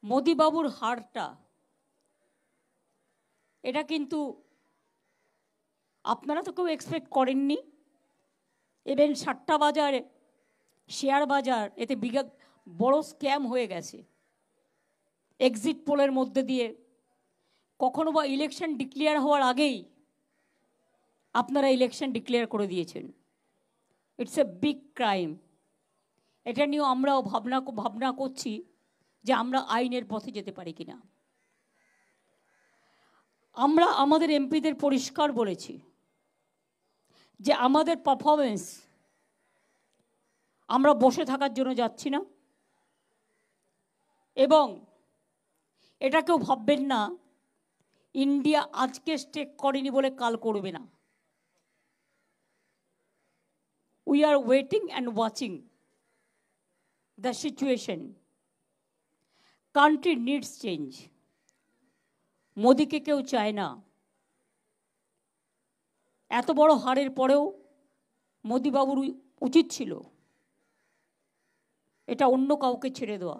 মোদিবাবুর হারটা এটা কিন্তু আপনারা তো কেউ এক্সপেক্ট করেননি। ইভেন সাট্টা বাজার, শেয়ার বাজার, এতে বড় স্ক্যাম হয়ে গেছে। এক্সিট পোলের মধ্যে দিয়ে কখনো বা ইলেকশন ডিক্লেয়ার হওয়ার আগেই আপনারা ইলেকশন ডিক্লেয়ার করে দিয়েছেন। It's a big crime. এটা নিয়েও আমরাও ভাবনা করছি যে আমরা আইনের পথে যেতে পারি কিনা। আমরা আমাদের এমপিদের পরিষ্কার বলেছি যে আমাদের পারফরমেন্স, আমরা বসে থাকার জন্য যাচ্ছি না, এবং এটা কেউ ভাববেন না ইন্ডিয়া আজকে স্টেক করেনি বলে কাল করবে না। We are waiting and watching the situation. Country needs change. মোদিকে কেউ চায় না। এত বড় হারের পরেও মোদিবাবুর উচিত ছিল এটা অন্য কাউকে ছেড়ে দেওয়া।